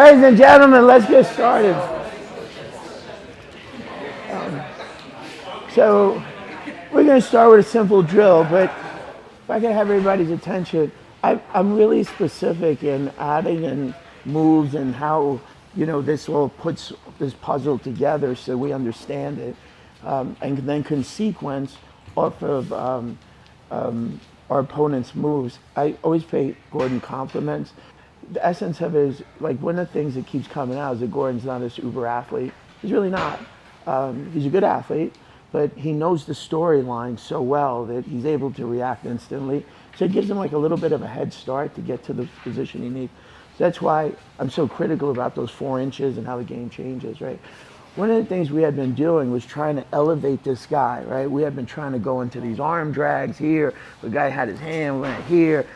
Ladies and gentlemen, let's get started. So we're going to start with a simple drill, but if I can have everybody's attention, I'm really specific in adding in moves and how, this all puts this puzzle together so we understand it, and then can sequence off of our opponent's moves. I always pay Gordon compliments. The essence of it is, like, one of the things that keeps coming out is that Gordon's not this uber athlete. He's really not. He's a good athlete, but he knows the storyline so well that he's able to react instantly. So it gives him like a little bit of a head start to get to the position he needs. So that's why I'm so critical about those 4 inches and how the game changes, right? One of the things we had been doing was trying to elevate this guy, right? We had been trying to go into these arm drags here. The guy had his hand went here,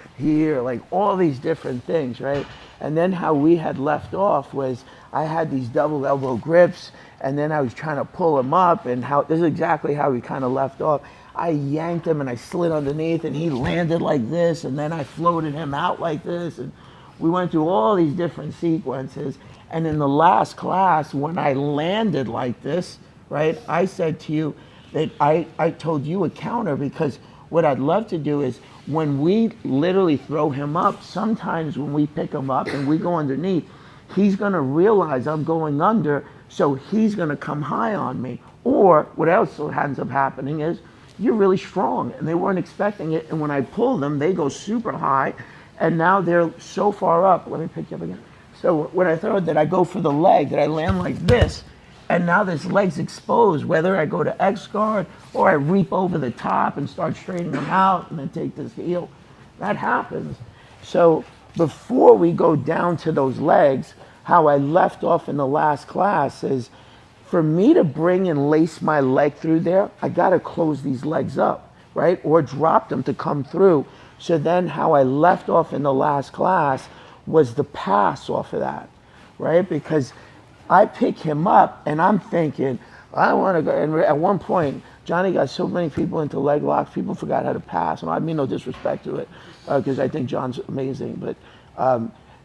like all these different things, right? And then how we had left off was I had these double elbow grips, and then I was trying to pull him up, and this is exactly how we kind of left off. I yanked him and I slid underneath, and he landed like this, and then I floated him out like this, and we went through all these different sequences. And in the last class, when I landed like this, right, I said to you that I told you a counter, because what I'd love to do is when we literally throw him up, sometimes when we pick him up and we go underneath, he's going to realize I'm going under, so he's going to come high on me. Or what else ends up happening is you're really strong and they weren't expecting it, and when I pull them, they go super high, and now they're so far up. Let me pick you up again. So when I throw it, that I go for the leg, that I land like this, and now this leg's exposed, whether I go to X guard or I reap over the top and start straightening them out and then take this heel. That happens. So before we go down to those legs, how I left off in the last class is, for me to bring and lace my leg through there, I got to close these legs up, right? Or drop them to come through. So then how I left off in the last class was the pass off of that, right? Because I pick him up and I'm thinking, I want to go. And at one point, Johnny got so many people into leg locks, people forgot how to pass. And I mean no disrespect to it, because I think John's amazing. But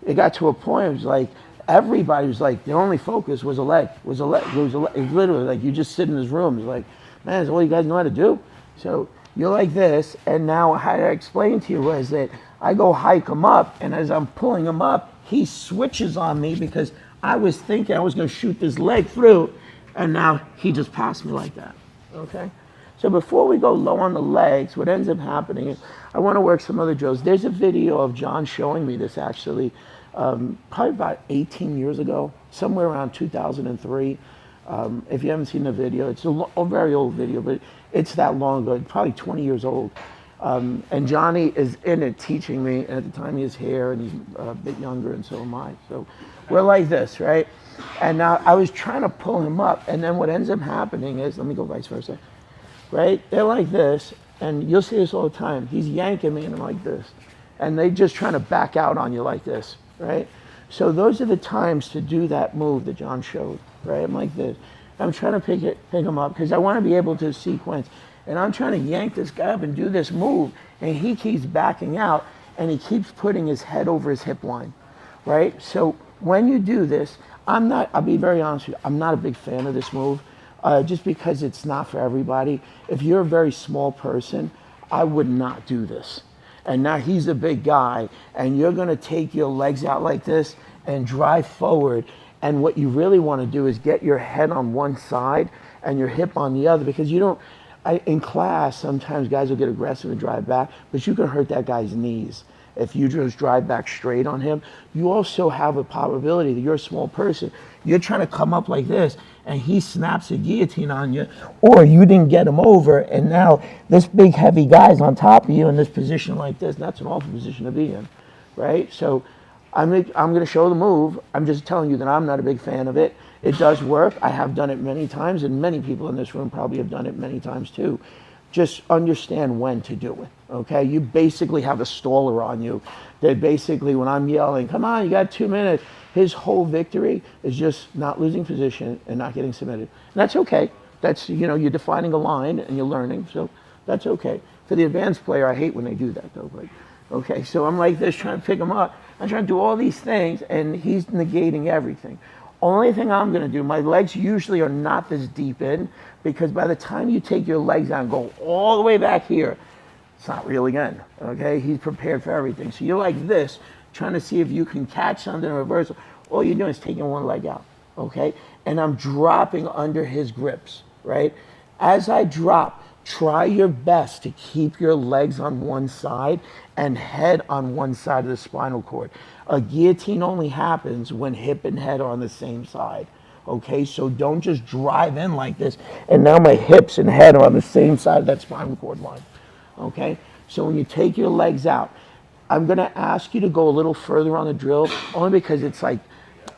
it got to a point, it was like, everybody was like, their only focus was a leg, it was literally like, you just sit in this room. It's like, man, that's all you guys know how to do? So you're like this, and now how I explained to you was that I go hike him up, and as I'm pulling him up, he switches on me because I was thinking I was going to shoot this leg through, and now he just passed me like that, okay? So before we go low on the legs, what ends up happening is I want to work some other drills. There's a video of John showing me this, actually, probably about 18 years ago, somewhere around 2003. If you haven't seen the video, it's a very old video, but it's that long ago, probably 20 years old. And Johnny is in it teaching me, and at the time he has hair and he's a bit younger, and so am I. So we're like this, right? And now I was trying to pull him up, and then what ends up happening is, let me go vice versa, right? They're like this, and you'll see this all the time. He's yanking me and I'm like this. And they just trying to back out on you like this, right? So those are the times to do that move that John showed, right? I'm like this. I'm trying to pick him up because I want to be able to sequence. And I'm trying to yank this guy up and do this move, and he keeps backing out, and he keeps putting his head over his hip line, right? So when you do this, I'll be very honest with you, I'm not a big fan of this move, just because it's not for everybody. If you're a very small person, I would not do this. And now he's a big guy, and you're going to take your legs out like this and drive forward. And what you really want to do is get your head on one side and your hip on the other, because you don't, in class, sometimes guys will get aggressive and drive back, but you can hurt that guy's knees. If you just drive back straight on him, you also have a probability that you're a small person. You're trying to come up like this, and he snaps a guillotine on you, or you didn't get him over, and now this big heavy guy's on top of you in this position like this. That's an awful position to be in, right? So I'm going to show the move. I'm just telling you that I'm not a big fan of it. It does work. I have done it many times, and many people in this room probably have done it many times too. Just understand when to do it, okay? You basically have a staller on you that basically, when I'm yelling, come on, you got 2 minutes, his whole victory is just not losing position and not getting submitted. And that's okay. That's, you're defining a line and you're learning, so that's okay. For the advanced player, I hate when they do that though, but Okay, so I'm like this trying to pick him up. I'm trying to do all these things, and he's negating everything. Only thing I'm going to do, my legs usually are not this deep in, because by the time you take your legs out and go all the way back here, it's not real again, okay? He's prepared for everything. So you're like this, trying to see if you can catch something in reversal. All you're doing is taking one leg out, okay? And I'm dropping under his grips, right? As I drop, try your best to keep your legs on one side and head on one side of the spinal cord. A guillotine only happens when hip and head are on the same side. Okay, so don't just drive in like this, and now my hips and head are on the same side of that spinal cord line. Okay, so when you take your legs out, I'm gonna ask you to go a little further on the drill, only because it's like,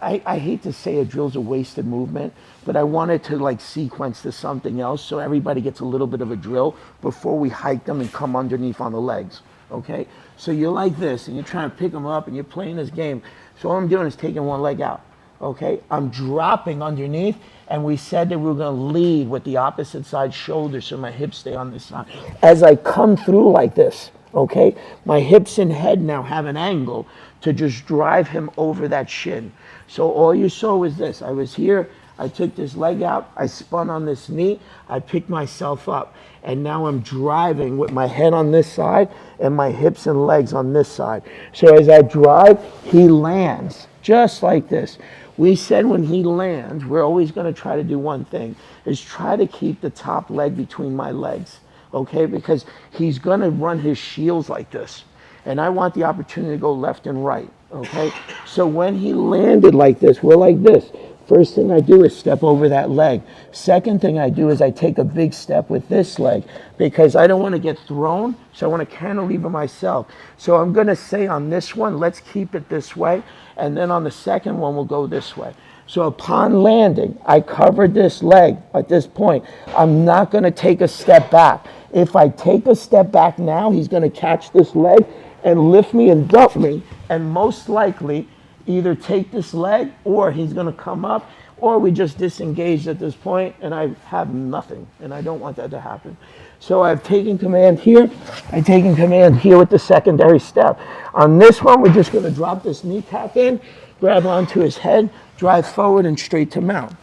I hate to say a drill's a wasted movement, but I wanted to like sequence to something else so everybody gets a little bit of a drill before we hike them and come underneath on the legs. Okay, so you're like this, and you're trying to pick them up, and you're playing this game. So all I'm doing is taking one leg out. Okay, I'm dropping underneath, and we said that we were going to lead with the opposite side shoulder so my hips stay on this side. As I come through like this, okay, my hips and head now have an angle to just drive him over that shin. So all you saw was this. I was here, I took this leg out, I spun on this knee, I picked myself up, and now I'm driving with my head on this side and my hips and legs on this side. So as I drive, he lands just like this. We said when he lands, we're always going to try to do one thing, is try to keep the top leg between my legs, okay? Because he's going to run his shields like this, and I want the opportunity to go left and right, okay? So when he landed like this, we're like this. First thing I do is step over that leg. Second thing I do is I take a big step with this leg because I don't want to get thrown, so I want to cantilever myself. So I'm going to say on this one, let's keep it this way, and then on the second one, we'll go this way. So upon landing, I covered this leg at this point. I'm not going to take a step back. If I take a step back now, he's going to catch this leg and lift me and dump me, and most likely either take this leg or he's going to come up, or we just disengage at this point and I have nothing, and I don't want that to happen. So I've taken command here, I've taken command here with the secondary step. On this one, we're just going to drop this kneecap in, grab onto his head, drive forward and straight to mount.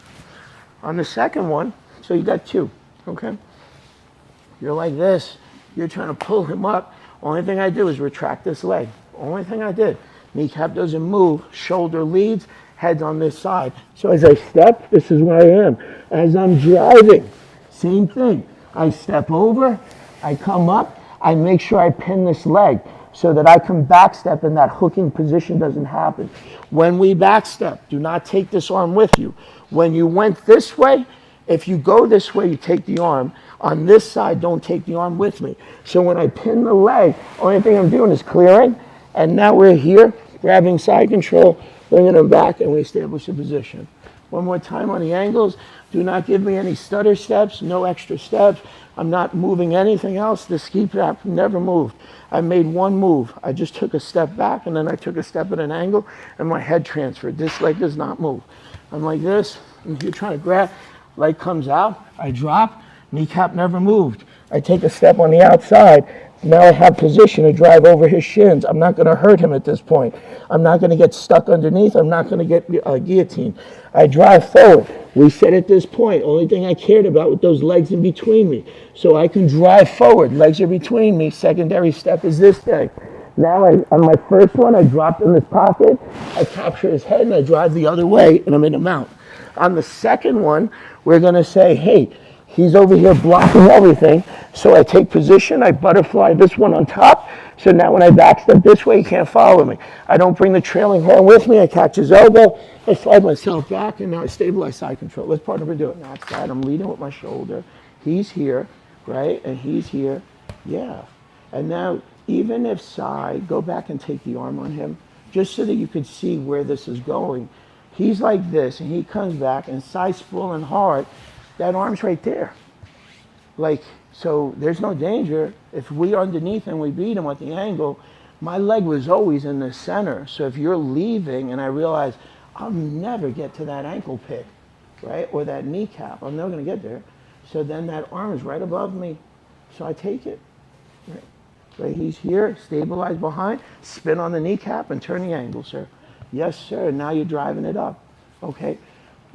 On the second one, so you got two, okay? You're like this, you're trying to pull him up. Only thing I do is retract this leg. Only thing I did. Kneecap doesn't move, shoulder leads, head's on this side. So as I step, this is where I am. As I'm driving, same thing. I step over, I come up, I make sure I pin this leg so that I can backstep and that hooking position doesn't happen. When we backstep, do not take this arm with you. When you went this way, if you go this way, you take the arm. On this side, don't take the arm with me. So when I pin the leg, only thing I'm doing is clearing. And now we're here, grabbing side control, bringing them back, and we establish a position. One more time on the angles. Do not give me any stutter steps, no extra steps. I'm not moving anything else. The ski trap never moved. I made one move. I just took a step back, and then I took a step at an angle, and my head transferred. This leg does not move. I'm like this, and if you're trying to grab, leg comes out, I drop, kneecap never moved. I take a step on the outside. Now I have position to drive over his shins. I'm not going to hurt him at this point. I'm not going to get stuck underneath. I'm not going to get guillotine. I drive forward. We said at this point, only thing I cared about with those legs in between me. So I can drive forward. Legs are between me. Secondary step is this thing. Now on my first one, I dropped in this pocket. I capture his head and I drive the other way and I'm in a mount. On the second one, we're going to say, hey, he's over here blocking everything. So I take position, I butterfly this one on top. So now when I backstep this way, he can't follow me. I don't bring the trailing horn with me. I catch his elbow. I slide myself back, and now I stabilize side control. Let's partner with do it. Now outside, I'm leading with my shoulder. He's here, right? And he's here. Yeah. And now, even if side, go back and take the arm on him, just so that you can see where this is going. He's like this, and he comes back, and side's full and hard. That arm's right there. Like, so there's no danger. If we are underneath and we beat him at the angle, my leg was always in the center. So if you're leaving and I realize I'll never get to that ankle pick, right? Or that kneecap, I'm never going to get there. So then that arm is right above me. So I take it. Right? right? He's here, stabilize behind, spin on the kneecap and turn the angle, sir. Yes, sir, now you're driving it up, okay?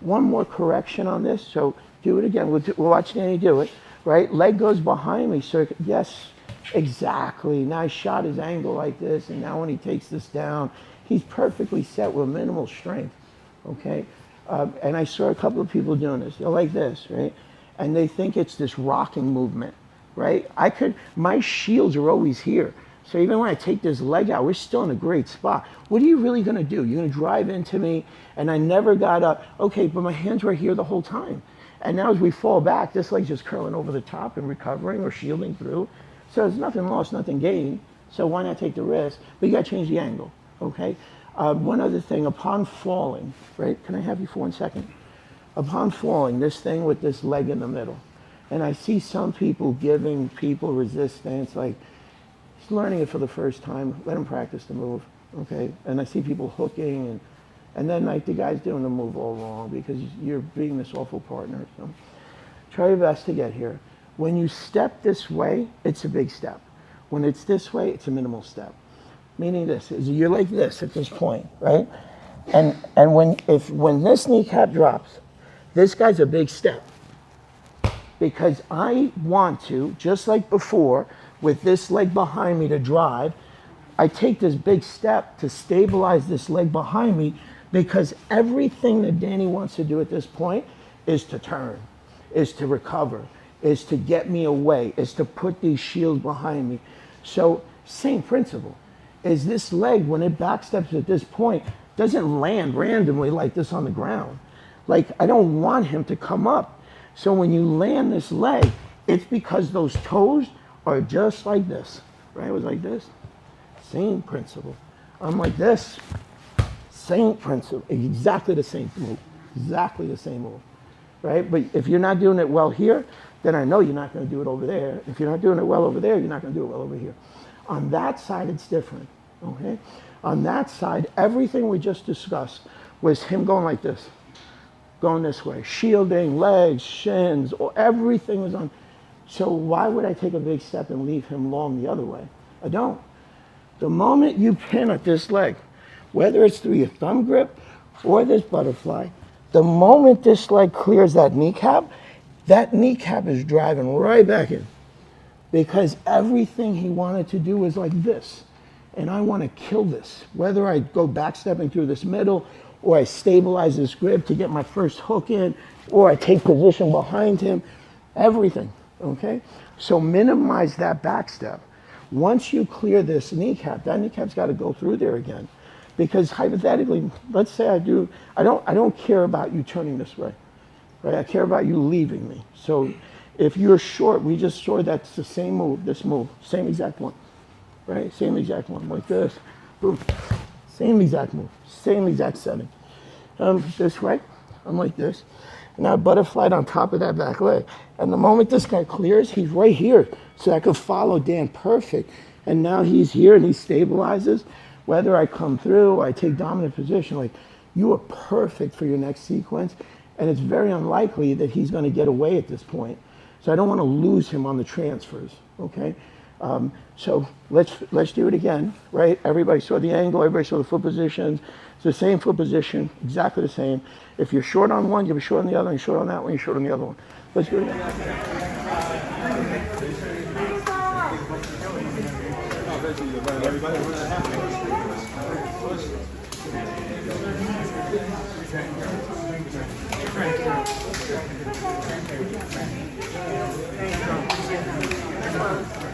One more correction on this, so do it again. We'll watch Danny do it, right? Leg goes behind me, sir. Yes, exactly. Now I shot his angle like this, and now when he takes this down, he's perfectly set with minimal strength, okay? And I saw a couple of people doing this. They're like this, right? And they think it's this rocking movement, right? My shields are always here. So even when I take this leg out, we're still in a great spot. What are you really gonna do? You're gonna drive into me, and I never got up. Okay, but my hands were here the whole time. And now as we fall back, this leg's just curling over the top and recovering or shielding through. So there's nothing lost, nothing gained. So why not take the risk? But you gotta change the angle, okay? One other thing, upon falling, right? Can I have you for 1 second? Upon falling, this thing with this leg in the middle. And I see some people giving people resistance, like, he's learning it for the first time, let him practice the move, okay? And I see people hooking, and then like the guy's doing the move all wrong because you're being this awful partner. So try your best to get here. When you step this way, it's a big step. When it's this way, it's a minimal step. Meaning this, is you're like this at this point, right? And when this kneecap drops, this guy's a big step. Because I want to, just like before, with this leg behind me to drive, I take this big step to stabilize this leg behind me, because everything that Danny wants to do at this point is to turn, is to recover, is to get me away, is to put these shields behind me. So same principle, is this leg, when it backsteps at this point, doesn't land randomly like this on the ground. Like, I don't want him to come up. So when you land this leg, it's because those toes are just like this, right? It was like this, same principle. I'm like this, same principle, exactly the same move, exactly the same move, right? But if you're not doing it well here, then I know you're not gonna do it over there. If you're not doing it well over there, you're not gonna do it well over here. On that side, it's different, okay? On that side, everything we just discussed was him going like this, going this way, shielding, legs, shins, or everything was on. So why would I take a big step and leave him long the other way? I don't. The moment you pin at this leg, whether it's through your thumb grip or this butterfly, the moment this leg clears that kneecap is driving right back in. Because everything he wanted to do was like this. And I want to kill this. Whether I go backstepping through this middle, or I stabilize this grip to get my first hook in, or I take position behind him, everything, okay? So minimize that backstep. Once you clear this kneecap, that kneecap's got to go through there again. Because hypothetically, let's say I don't care about you turning this way, right? I care about you leaving me. So if you're short, we just saw that's the same move, this move, same exact one, right? Same exact one, like this, boom. Same exact move, same exact setting. This way, I'm like this. And I butterflied on top of that back leg. And the moment this guy clears, he's right here. So I could follow Dan perfect. And now he's here and he stabilizes. Whether I come through, or I take dominant position, like, you are perfect for your next sequence. And it's very unlikely that he's gonna get away at this point. So I don't wanna lose him on the transfers, okay? So let's do it again, right? Everybody saw the angle, everybody saw the foot positions. It's the same foot position, exactly the same. If you're short on one, you'll be short on the other, and you're short on that one, you're short on the other one. Let's do it again.